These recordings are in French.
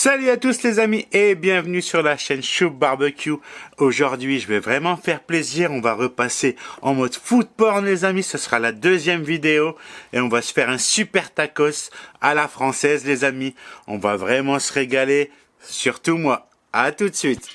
Salut à tous les amis et bienvenue sur la chaîne Chou Barbecue. Aujourd'hui je vais vraiment faire plaisir, on va repasser en mode food porn les amis, ce sera la deuxième vidéo et on va se faire un super tacos à la française les amis. On va vraiment se régaler, surtout moi. À tout de suite.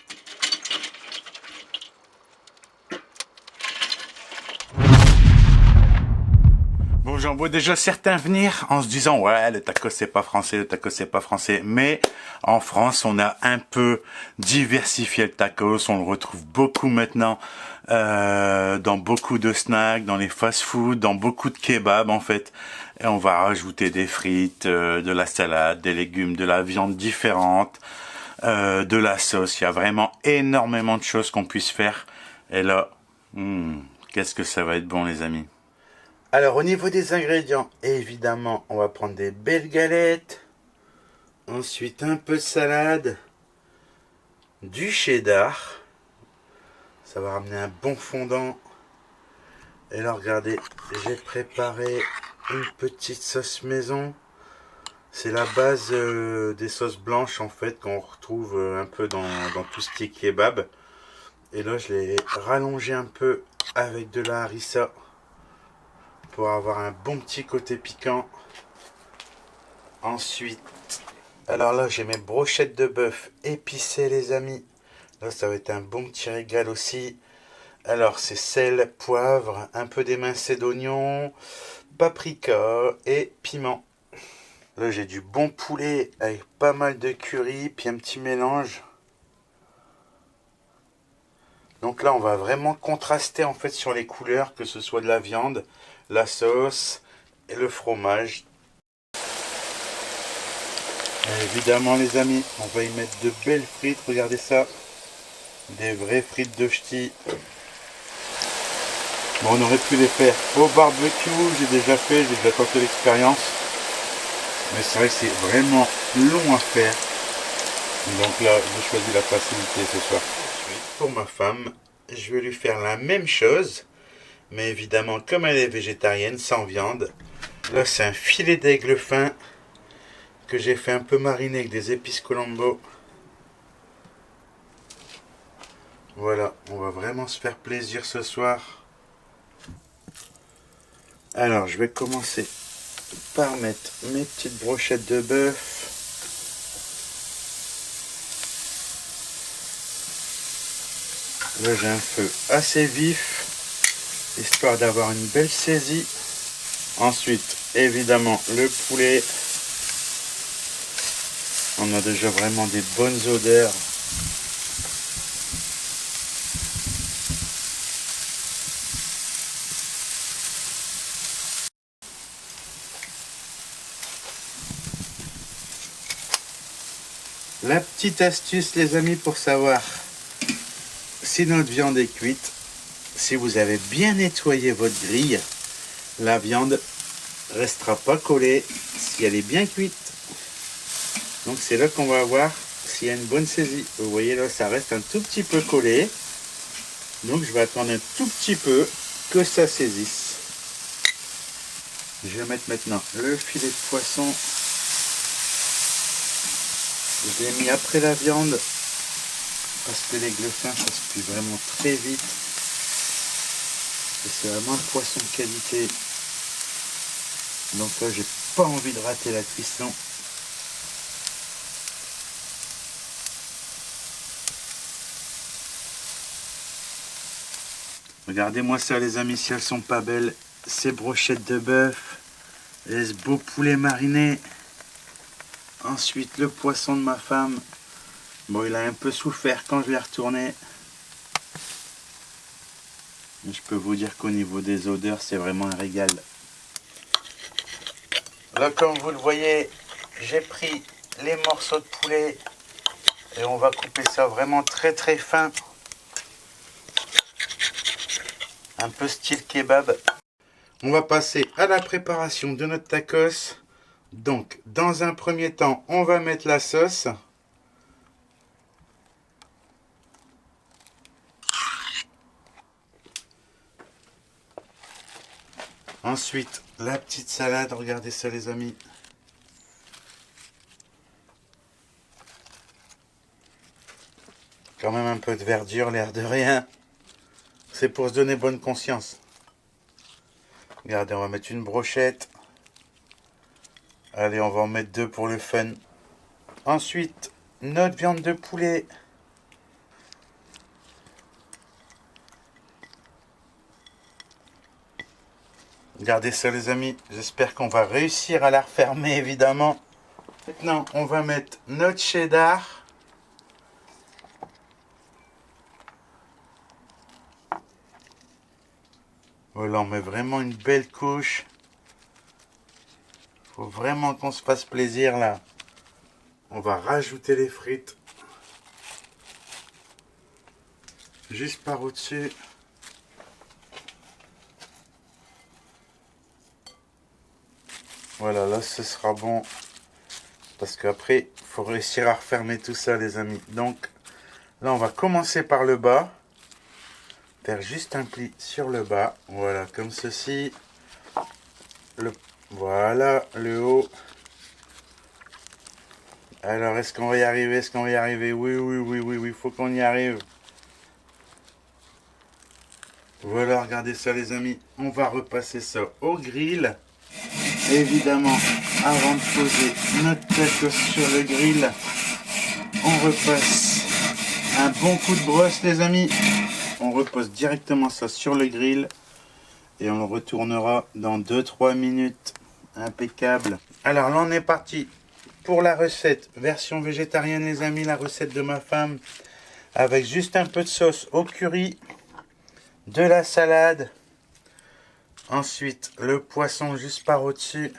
Bon, j'en vois déjà certains venir en se disant ouais, le tacos c'est pas français, le tacos c'est pas français. Mais en France, on a un peu diversifié le tacos. On le retrouve beaucoup maintenant dans beaucoup de snacks, dans les fast-food, dans beaucoup de kebabs en fait. Et on va rajouter des frites, de la salade, des légumes, de la viande différente, de la sauce. Il y a vraiment énormément de choses qu'on puisse faire. Et là, qu'est-ce que ça va être bon les amis. Alors au niveau des ingrédients, évidemment, on va prendre des belles galettes, ensuite un peu de salade, du cheddar, ça va ramener un bon fondant. Et là regardez, j'ai préparé une petite sauce maison, c'est la base des sauces blanches en fait qu'on retrouve un peu dans tout ce qui est kebab. Et là je l'ai rallongé un peu avec de la harissa pour avoir un bon petit côté piquant. Ensuite, alors là j'ai mes brochettes de bœuf épicées les amis. Là ça va être un bon petit régal aussi. Alors c'est sel, poivre, un peu d'émincé d'oignon, paprika et piment. Là j'ai du bon poulet avec pas mal de curry, puis un petit mélange. Donc là on va vraiment contraster en fait sur les couleurs, que ce soit de la viande, la sauce et le fromage. Et évidemment les amis, on va y mettre de belles frites, regardez ça. Des vraies frites de ch'ti. Bon, on aurait pu les faire au barbecue, j'ai déjà fait, j'ai déjà tenté l'expérience. Mais c'est vrai que c'est vraiment long à faire. Donc là, j'ai choisi la facilité ce soir. Pour ma femme, je vais lui faire la même chose. Mais évidemment, comme elle est végétarienne, sans viande. Là, c'est un filet d'aigle fin que j'ai fait un peu mariner avec des épices Colombo. Voilà, on va vraiment se faire plaisir ce soir. Alors, je vais commencer par mettre mes petites brochettes de bœuf. Là, j'ai un feu assez vif, histoire d'avoir une belle saisie. Ensuite, évidemment, le poulet. On a déjà vraiment des bonnes odeurs. La petite astuce les amis pour savoir si notre viande est cuite, si vous avez bien nettoyé votre grille, la viande restera pas collée si elle est bien cuite. Donc c'est là qu'on va voir s'il y a une bonne saisie. Vous voyez là, ça reste un tout petit peu collé. Donc je vais attendre un tout petit peu que ça saisisse. Je vais mettre maintenant le filet de poisson. Je l'ai mis après la viande parce que l'aigle fin ça se cuit vraiment très vite. Et c'est vraiment un poisson de qualité. Donc là j'ai pas envie de rater la cuisson. Regardez-moi ça les amis, si elles sont pas belles. Ces brochettes de bœuf, ce beau poulet mariné. Ensuite le poisson de ma femme. Bon, il a un peu souffert quand je l'ai retourné. Mais je peux vous dire qu'au niveau des odeurs, c'est vraiment un régal. Là, comme vous le voyez, j'ai pris les morceaux de poulet et on va couper ça vraiment très très fin. Un peu style kebab. On va passer à la préparation de notre tacos. Donc, dans un premier temps, on va mettre la sauce. Ensuite, la petite salade. Regardez ça, les amis. Quand même un peu de verdure, l'air de rien. C'est pour se donner bonne conscience. Regardez, on va mettre une brochette. Allez, on va en mettre 2 pour le fun. Ensuite, notre viande de poulet. Regardez ça les amis, j'espère qu'on va réussir à la refermer évidemment. Maintenant, on va mettre notre cheddar. Voilà, on met vraiment une belle couche. Faut vraiment qu'on se fasse plaisir là. On va rajouter les frites. Juste par au-dessus. Voilà, là ce sera bon. Parce qu'après, il faut réussir à refermer tout ça les amis. Donc, là on va commencer par le bas. Faire juste un pli sur le bas. Voilà, comme ceci. Voilà, le haut. Alors, est-ce qu'on va y arriver? Est-ce qu'on va y arriver? Oui, oui, oui, oui, oui, il faut qu'on y arrive. Voilà, regardez ça les amis. On va repasser ça au grill. Évidemment, avant de poser notre tacos sur le grill, on repasse un bon coup de brosse les amis. On repose directement ça sur le grill et on le retournera dans 2-3 minutes. Impeccable. Alors là on est parti pour la recette version végétarienne les amis, la recette de ma femme avec juste un peu de sauce au curry, de la salade. Ensuite, le poisson juste par au-dessus.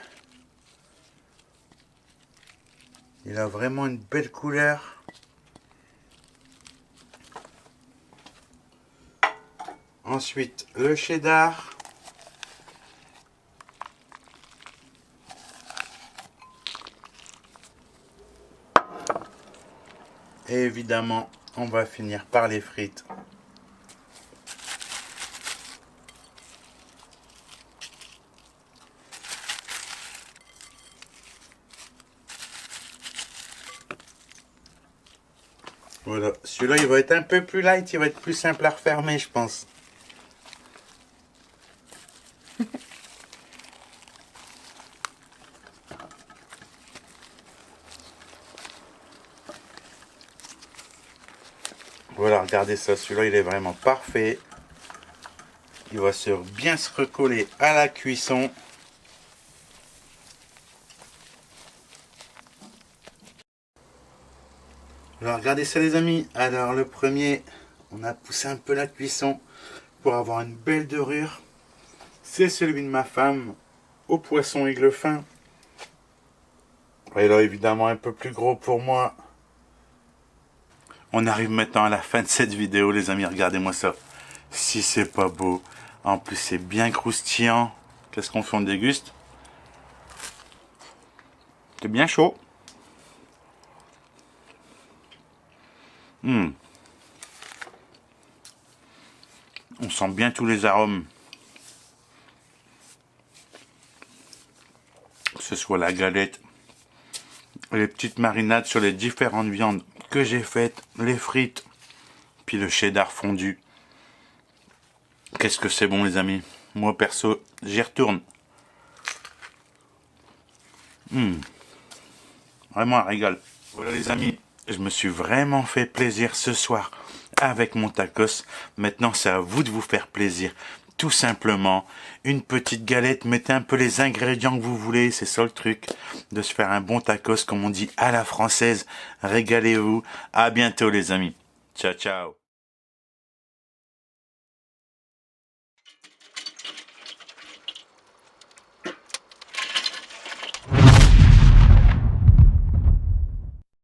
Il a vraiment une belle couleur. Ensuite, le cheddar. Et évidemment, on va finir par les frites. Voilà, celui-là il va être un peu plus light, il va être plus simple à refermer je pense. Voilà, regardez ça, celui-là il est vraiment parfait. Il va bien se recoller à la cuisson. Alors regardez ça les amis, alors le premier, on a poussé un peu la cuisson pour avoir une belle dorure. C'est celui de ma femme, au poisson aigle fin. Et là évidemment un peu plus gros pour moi. On arrive maintenant à la fin de cette vidéo les amis, regardez-moi ça. Si c'est pas beau, en plus c'est bien croustillant. Qu'est-ce qu'on fait, on déguste? C'est bien chaud. On sent bien tous les arômes. Que ce soit la galette, les petites marinades sur les différentes viandes que j'ai faites, les frites, puis le cheddar fondu. Qu'est-ce que c'est bon les amis. Moi perso, j'y retourne. Vraiment un régal. Voilà les amis, je me suis vraiment fait plaisir ce soir avec mon tacos. Maintenant c'est à vous de vous faire plaisir. Tout simplement, une petite galette, mettez un peu les ingrédients que vous voulez, c'est ça le truc, de se faire un bon tacos comme on dit à la française. Régalez-vous, à bientôt les amis. Ciao ciao.